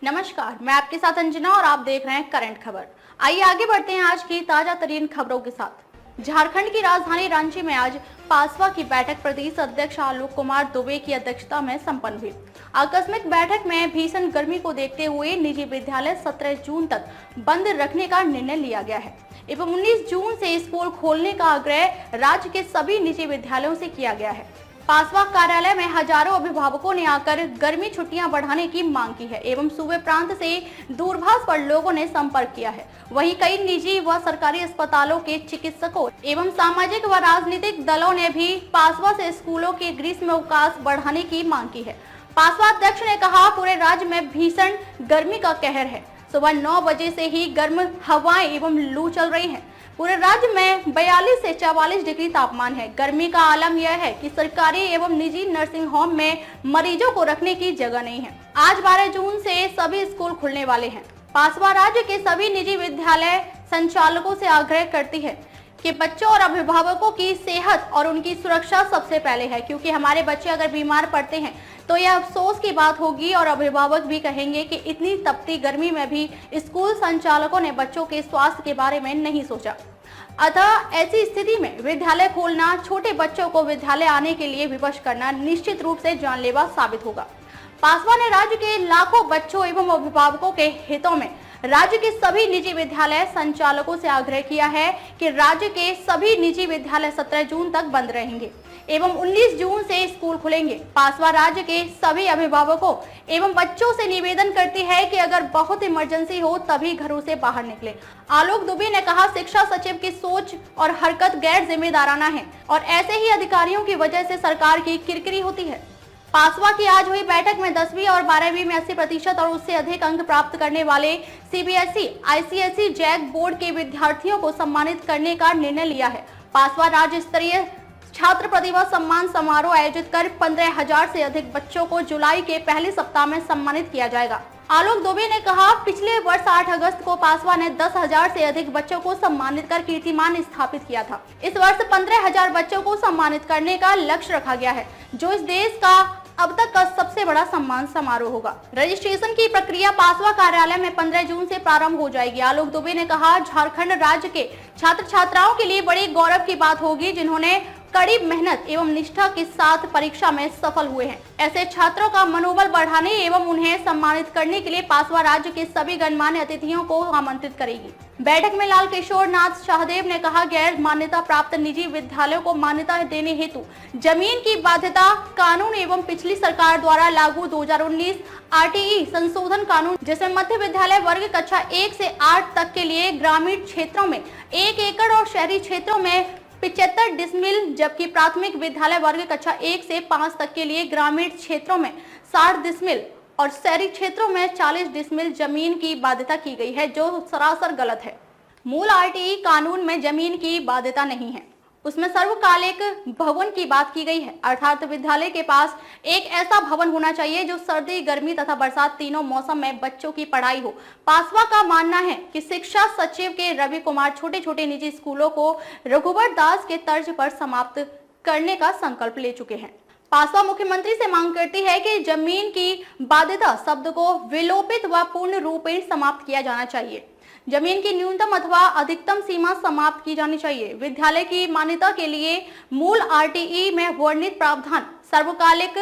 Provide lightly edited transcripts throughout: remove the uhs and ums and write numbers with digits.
नमस्कार, मैं आपके साथ अंजना और आप देख रहे हैं करंट खबर। आइए आगे बढ़ते हैं आज की ताजा तरीन खबरों के साथ। झारखंड की राजधानी रांची में आज पासवा की बैठक प्रदेश अध्यक्ष आलोक कुमार दुबे की अध्यक्षता में संपन्न हुई। आकस्मिक बैठक में भीषण गर्मी को देखते हुए निजी विद्यालय 17 जून तक बंद रखने का निर्णय लिया गया है एवं 19 जून से स्कूल खोलने का आग्रह राज्य के सभी निजी विद्यालयों से किया गया है। पासवा कार्यालय में हजारों अभिभावकों ने आकर गर्मी छुट्टियां बढ़ाने की मांग की है एवं सूबे प्रांत से दूरभाष पर लोगों ने संपर्क किया है। वहीं कई निजी व सरकारी अस्पतालों के चिकित्सकों एवं सामाजिक व राजनीतिक दलों ने भी पासवा से स्कूलों के ग्रीष्म अवकाश बढ़ाने की मांग की है। पासवा अध्यक्ष ने कहा, पूरे राज्य में भीषण गर्मी का कहर है। सुबह 9 बजे से ही गर्म हवाएं एवं लू चल रही है। पूरे राज्य में 42 से 44 डिग्री तापमान है। गर्मी का आलम यह है कि सरकारी एवं निजी नर्सिंग होम में मरीजों को रखने की जगह नहीं है। आज 12 जून से सभी स्कूल खुलने वाले हैं। पासवा राज्य के सभी निजी विद्यालय संचालकों से आग्रह करती है कि बच्चों और अभिभावकों की सेहत और उनकी सुरक्षा सबसे पहले है, क्योंकि हमारे बच्चे अगर बीमार पड़ते हैं तो यह अफसोस की बात होगी और अभिभावक भी कहेंगे कि इतनी तपती गर्मी में भी स्कूल संचालकों ने बच्चों के स्वास्थ्य के बारे में नहीं सोचा। अतः ऐसी स्थिति में विद्यालय खोलना, छोटे बच्चों को विद्यालय आने के लिए विवश करना निश्चित रूप से जानलेवा साबित होगा। पासवा ने राज्य के लाखों बच्चों एवं अभिभावकों के हितों में राज्य के सभी निजी विद्यालय संचालकों से आग्रह किया है कि राज्य के सभी निजी विद्यालय 17 जून तक बंद रहेंगे एवं 19 जून से स्कूल खुलेंगे। पासवा राज्य के सभी अभिभावकों एवं बच्चों से निवेदन करती है कि अगर बहुत इमरजेंसी हो तभी घरों से बाहर निकले। आलोक दुबे ने कहा, शिक्षा सचिव की सोच और हरकत गैर जिम्मेदाराना है और ऐसे ही अधिकारियों की वजह से सरकार की किरकिरी होती है। पासवा की आज हुई बैठक में 10वीं और 12वीं में 80% और उससे अधिक अंक प्राप्त करने वाले सीबीएसई, आईसीएसई, जैक बोर्ड के विद्यार्थियों को सम्मानित करने का निर्णय लिया है। पासवा राज्य स्तरीय छात्र प्रतिभा सम्मान समारोह आयोजित कर 15,000 से अधिक बच्चों को जुलाई के पहले सप्ताह में सम्मानित किया जाएगा। आलोक दुबे ने कहा, पिछले वर्ष 8 अगस्त को पासवा ने 10,000 से अधिक बच्चों को सम्मानित कर कीर्तिमान स्थापित किया था। इस वर्ष 15,000 बच्चों को सम्मानित करने का लक्ष्य रखा गया है, जो इस देश का अब तक का सबसे बड़ा सम्मान समारोह होगा। रजिस्ट्रेशन की प्रक्रिया पासवा कार्यालय में 15 जून से प्रारंभ हो जाएगी। आलोक दुबे ने कहा, झारखंड राज्य के छात्र छात्राओं के लिए बड़ी गौरव की बात होगी जिन्होंने कड़ी मेहनत एवं निष्ठा के साथ परीक्षा में सफल हुए हैं। ऐसे छात्रों का मनोबल बढ़ाने एवं उन्हें सम्मानित करने के लिए पासवा राज्य के सभी गणमान्य अतिथियों को आमंत्रित करेगी। बैठक में लाल किशोर नाथ शाहदेव ने कहा, गैर मान्यता प्राप्त निजी विद्यालयों को मान्यता देने हेतु जमीन की बाध्यता कानून एवं पिछली सरकार द्वारा लागू 2019 आरटीई संशोधन कानून, जिसमें मध्य विद्यालय वर्ग कक्षा 1 से 8 तक के लिए ग्रामीण क्षेत्रों में 1 एकड़ और शहरी क्षेत्रों में 75 डिसमिल, जबकि प्राथमिक विद्यालय वर्ग कक्षा 1 से 5 तक के लिए ग्रामीण क्षेत्रों में 60 डिसमिल और शहरी क्षेत्रों में 40 डिसमिल जमीन की बाध्यता की गई है, जो सरासर गलत है। मूल आरटीई कानून में जमीन की बाध्यता नहीं है, उसमें सर्वकालिक भवन की बात की गई है, अर्थात विद्यालय के पास एक ऐसा भवन होना चाहिए जो सर्दी, गर्मी तथा बरसात तीनों मौसम में बच्चों की पढ़ाई हो। पासवा का मानना है कि शिक्षा सचिव के रवि कुमार छोटे छोटे निजी स्कूलों को रघुवर दास के तर्ज पर समाप्त करने का संकल्प ले चुके हैं। पासवा मुख्यमंत्री से मांग करती है कि जमीन की बाध्यता शब्द को विलोपित व पूर्ण रूपेण समाप्त किया जाना चाहिए। जमीन की न्यूनतम अथवा अधिकतम सीमा समाप्त की जानी चाहिए। विद्यालय की मान्यता के लिए मूल आरटीई में वर्णित प्रावधान सर्वकालिक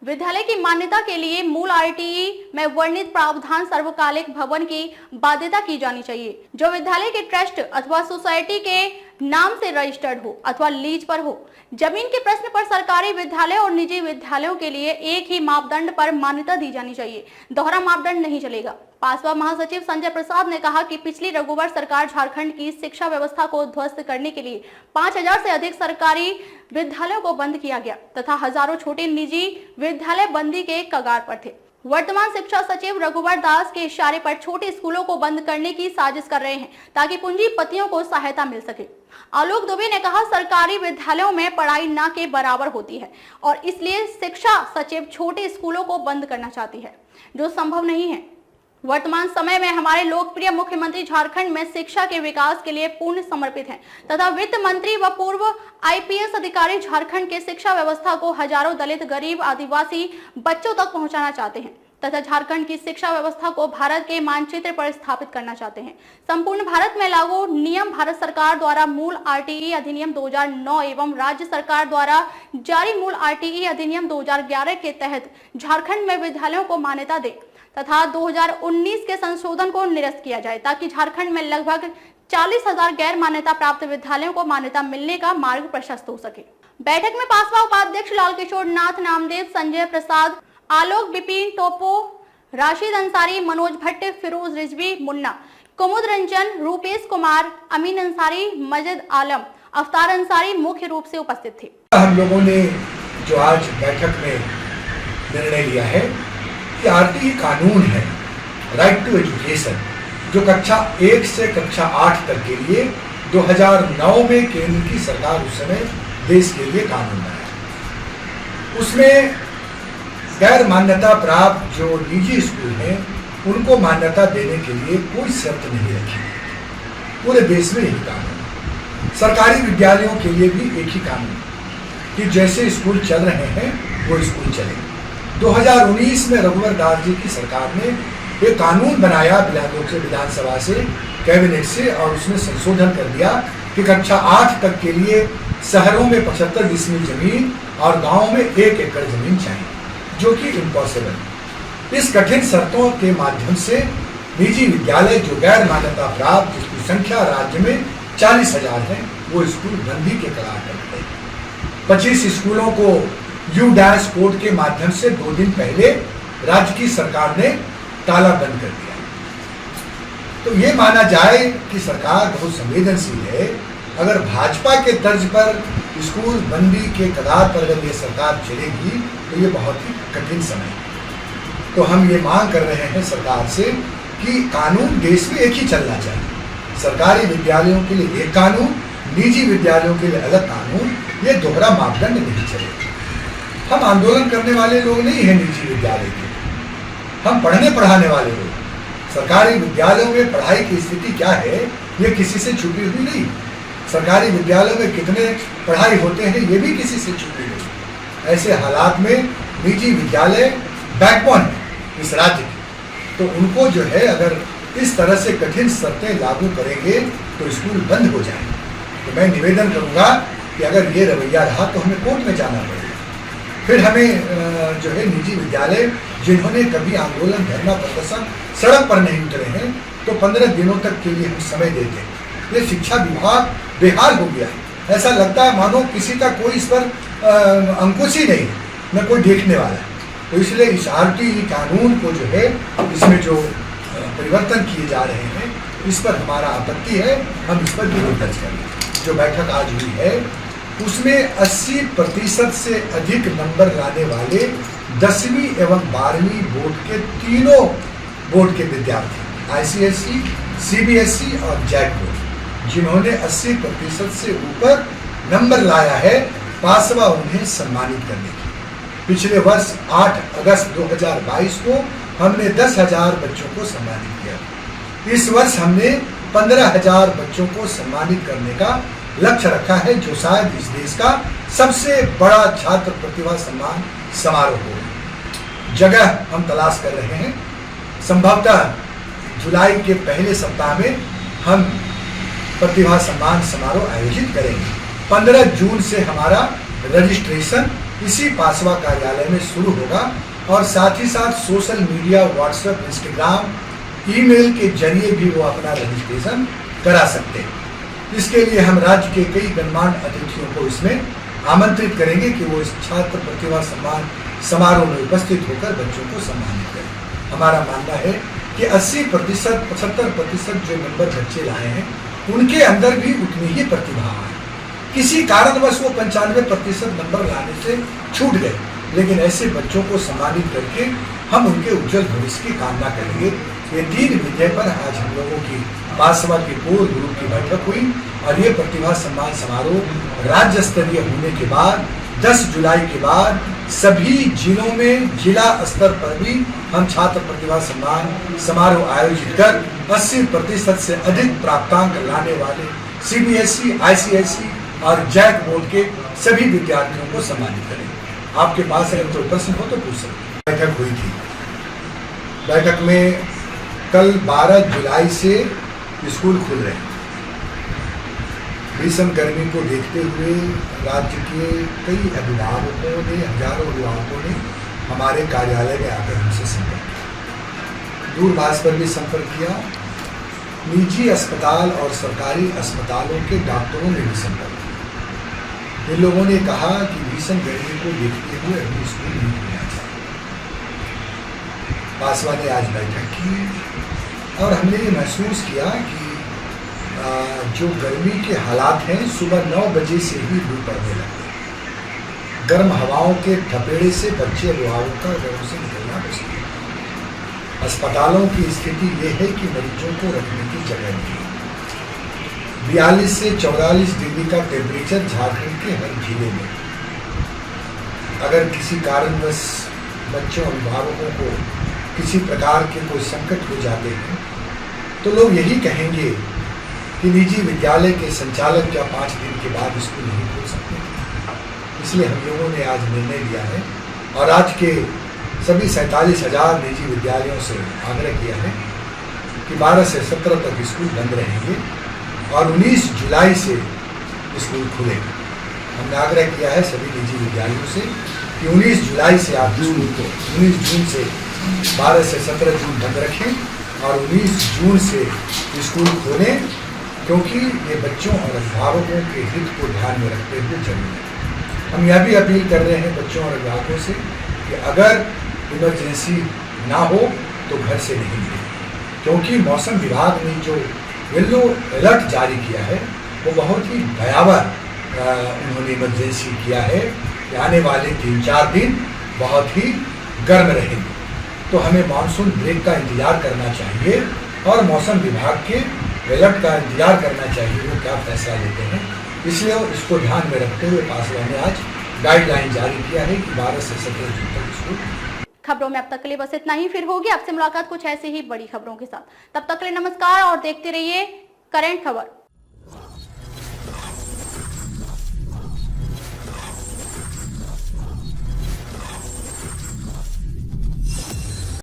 विद्यालय की मान्यता के लिए मूल आरटीई में वर्णित प्रावधान सर्वकालिक भवन की बाध्यता की जानी चाहिए, जो विद्यालय के ट्रस्ट अथवा सोसाइटी के नाम से रजिस्टर्ड हो अथवा लीज पर हो। जमीन के प्रश्न पर सरकारी विद्यालय और निजी विद्यालयों के लिए एक ही मापदंड पर मान्यता दी जानी चाहिए, दोहरा मापदंड नहीं चलेगा। पासवा महासचिव संजय प्रसाद ने कहा कि पिछली रघुवर सरकार झारखंड की शिक्षा व्यवस्था को ध्वस्त करने के लिए 5,000 से अधिक सरकारी विद्यालयों को बंद किया गया तथा हजारों छोटे निजी विद्यालय बंदी के कगार पर थे। वर्तमान शिक्षा सचिव रघुवर दास के इशारे पर छोटे स्कूलों को बंद करने की साजिश कर रहे हैं ताकि पूंजीपतियों को सहायता मिल सके। आलोक दुबे ने कहा, सरकारी विद्यालयों में पढ़ाई न के बराबर होती है और इसलिए शिक्षा सचिव छोटे स्कूलों को बंद करना चाहती है, जो संभव नहीं है। वर्तमान समय में हमारे लोकप्रिय मुख्यमंत्री झारखंड में शिक्षा के विकास के लिए पूर्ण समर्पित हैं तथा वित्त मंत्री व पूर्व आईपीएस अधिकारी झारखंड के शिक्षा व्यवस्था को हजारों दलित, गरीब, आदिवासी बच्चों तक पहुंचाना चाहते हैं। तथा झारखंड की शिक्षा व्यवस्था को भारत के मानचित्र पर स्थापित करना चाहते हैं। संपूर्ण भारत में लागू नियम भारत सरकार द्वारा मूल आरटीई अधिनियम 2009 एवं राज्य सरकार द्वारा जारी मूल आरटीई अधिनियम 2011 के तहत झारखंड में विद्यालयों को मान्यता दे तथा 2019 के संशोधन को निरस्त किया जाए ताकि झारखंड में लगभग 40,000 गैर मान्यता प्राप्त विद्यालयों को मान्यता मिलने का मार्ग प्रशस्त हो सके। बैठक में पासवा उपाध्यक्ष लाल किशोर नाथ, नामदेव, संजय प्रसाद, आलोक, बिपिन टोपो, राशिद अंसारी, मनोज भट्ट, फिरोज रिजवी, मुन्ना, कुमुद रंजन, रूपेश कुमार, अमीन अंसारी, मजिद आलम, अफ्तार अंसारी मुख्य रूप से उपस्थित थे। हम लोगों ने जो आज बैठक में निर्णय लिया है कि आरटीई कानून है राइट टू एजुकेशन, जो कक्षा 1 से कक्षा 8 तक के लिए 2009 में केंद्र की सरकार उस समय देश के लिए कानून बनाया। उसमें गैर मान्यता प्राप्त जो निजी स्कूल हैं उनको मान्यता देने के लिए कोई शर्त नहीं रखी। पूरे देश में यही कानून, सरकारी विद्यालयों के लिए भी एक ही कानून कि जैसे स्कूल चल रहे हैं वो स्कूल चले। 2019 में रघुवर दास जी की सरकार ने एक कानून बनाया विधानसभा से, कैबिनेट से, और उसमें संशोधन कर दिया कि कक्षा 8 तक के लिए शहरों में 75 डिसमिल जमीन और गांवों में 1 एकड़ जमीन चाहिए, जो कि इम्पॉसिबल। इस कठिन शर्तों के माध्यम से निजी विद्यालय जो गैर मान्यता प्राप्त, जिसकी संख्या राज्य में 40,000 है, वो स्कूल बंदी के करार करते हैं। 25 स्कूलों को यू-डैश कोड के माध्यम से 2 दिन पहले राज्य की सरकार ने ताला बंद कर दिया। तो ये माना जाए कि सरकार बहुत संवेदनशील है। अगर भाजपा के तर्ज पर स्कूल बंदी के कगार पर अगर ये सरकार चलेगी तो ये बहुत ही कठिन समय है। तो हम ये मांग कर रहे हैं सरकार से कि कानून देश में एक ही चलना चाहिए। सरकारी विद्यालयों के लिए एक कानून, निजी विद्यालयों के लिए अलग कानून, ये दोहरा मापदंड नहीं चलेगा। हम आंदोलन करने वाले लोग नहीं हैं निजी विद्यालय के, हम पढ़ने पढ़ाने वाले लोग। सरकारी विद्यालयों में पढ़ाई की स्थिति क्या है ये किसी से छुपी हुई नहीं। सरकारी विद्यालयों में कितने पढ़ाई होते हैं ये भी किसी से छुपी नहीं। ऐसे हालात में निजी विद्यालय बैकबोन है इस राज्य की, तो उनको जो है अगर इस तरह से कठिन शर्तें लागू करेंगे तो स्कूल बंद हो जाएंगे। तो मैं निवेदन करूंगा कि अगर ये रवैया रहा तो हमें कोर्ट में जाना पड़ेगा। फिर हमें जो है निजी विद्यालय जिन्होंने कभी आंदोलन, धरना, प्रदर्शन, सड़क पर नहीं उतरे हैं, तो 15 दिनों तक के लिए हम समय देते हैं। ये शिक्षा विभाग बेहाल हो गया है। ऐसा लगता है मानो किसी का कोई इस पर अंकुश ही नहीं, न कोई देखने वाला। तो इसलिए इस आरटीई कानून को जो है इसमें जो परिवर्तन किए जा रहे हैं इस पर हमारा आपत्ति है। हम इस पर विरोध दर्ज करेंगे। जो बैठक आज हुई है उसमें 80% से अधिक नंबर लाने वाले 10वीं एवं 12वीं बोर्ड के तीनों बोर्ड के विद्यार्थी, ICSE, CBSE और जैक बोर्ड, जिन्होंने 80% से ऊपर नंबर लाया है, पासवा उन्हें सम्मानित करने की। पिछले वर्ष 8 अगस्त 2022 को हमने 10,000 बच्चों को सम्मानित किया। इस वर्ष हमने 15,000 बच्चों को सम्मानित करने का लक्ष्य रखा है, जो शायद इस देश का सबसे बड़ा छात्र प्रतिभा सम्मान समारोह हो। जगह हम तलाश कर रहे हैं। संभवतः जुलाई के पहले सप्ताह में हम प्रतिभा सम्मान समारोह आयोजित करेंगे। 15 जून से हमारा रजिस्ट्रेशन इसी पासवा कार्यालय में शुरू होगा और साथ ही साथ social media, WhatsApp, Instagram, email के जरिए भी वो अपना रजिस्ट्रेशन करा सकते हैं। इसके लिए हम राज्य के कई गणमान्य अतिथियों को इसमें आमंत्रित करेंगे कि वो इस छात्र प्रतिभा सम्मान समारोह में उपस्थित होकर बच्चों को सम्मानित करें। हमारा मानना है कि 80%, 75% जो नंबर बच्चे लाए हैं उनके अंदर भी उतनी ही प्रतिभा है। किसी कारणवश वो 95% नंबर लाने से छूट गए, लेकिन ऐसे बच्चों को सम्मानित करके हम उनके उज्जवल भविष्य की कामना करेंगे। ये 3 विषय पर आज हम लोगों की पासवा की पूर्व ग्रुप की बैठक हुई और ये प्रतिभा सम्मान समारोह राज्य स्तरीय होने के बाद 10 जुलाई के बाद सभी जिलों में जिला स्तर पर भी हम छात्र प्रतिभा सम्मान समारोह आयोजित कर 80% से अधिक प्राप्तांक लाने वाले CBSE, ICSE और जैक बोर्ड के सभी विद्यार्थियों को सम्मानित करें। आपके पास अगर कोई प्रश्न हो तो पूछ सकते। बैठक हुई थी बैठक में कल 12 जुलाई से स्कूल खुल रहे हैं। भीषण गर्मी को देखते हुए राज्य के कई अभिभावकों ने, हजारों अभिभावकों ने हमारे कार्यालय में आकर हमसे संपर्क किया, दूरभाष पर भी संपर्क किया, निजी अस्पताल और सरकारी अस्पतालों के डॉक्टरों ने भी संपर्क किया। इन लोगों ने कहा कि भीषण गर्मी को देखते हुए अभी स्कूल नहीं खुलना चाहिए। पासवान ने आज बैठक की और हमने ये महसूस किया कि जो गर्मी के हालात हैं, सुबह 9 बजे से ही लू पड़ने लगे। गर्म हवाओं के थपेड़े से बच्चे अभिभावकों का घरों से निकलना मुश्किल है। अस्पतालों की स्थिति ये है कि मरीजों को रखने की जगह नहीं है। 42 से 44 डिग्री का टेम्परेचर झारखंड के हर जिले में। अगर किसी कारणवश बच्चों अभिभावकों को किसी प्रकार के कोई संकट हो जाते हैं तो लोग यही कहेंगे कि निजी विद्यालय के संचालक क्या 5 दिन के बाद स्कूल नहीं खोल सकते। इसलिए हम लोगों ने आज निर्णय लिया है और आज के सभी 47,000 निजी विद्यालयों से आग्रह किया है कि 12 से 17 तक स्कूल बंद रहेंगे और 19 जुलाई से स्कूल खुलेंगे। हमने आग्रह किया है सभी निजी विद्यालयों से कि 19 जुलाई से आप स्कूल को 19 जून से 12 से 17 जून बंद रखें और 19 जून से स्कूल खोलें, क्योंकि ये बच्चों और अभिभावकों के हित को ध्यान में रखते हुए जरूरी है। हम यह भी अपील कर रहे हैं बच्चों और अभिभावकों से कि अगर इमरजेंसी ना हो तो घर से नहीं निकलें, क्योंकि मौसम विभाग ने जो येलो अलर्ट जारी किया है वो बहुत ही भयावह उन्होंने इमरजेंसी किया है कि आने वाले 3-4 दिन बहुत ही गर्म रहेंगे। तो हमें मानसून ब्रेक का इंतजार करना चाहिए और मौसम विभाग के अलर्ट का इंतजार करना चाहिए, वो क्या फैसला लेते हैं। इसलिए इसको ध्यान में रखते हुए पासवान ने आज गाइडलाइन जारी किया है कि 12 से 17 जून तक स्कूल। खबरों में अब तक के लिए बस इतना ही। फिर होगी आपसे मुलाकात कुछ ऐसी ही बड़ी खबरों के साथ। तब तक के लिए नमस्कार और देखते रहिए करंट खबर।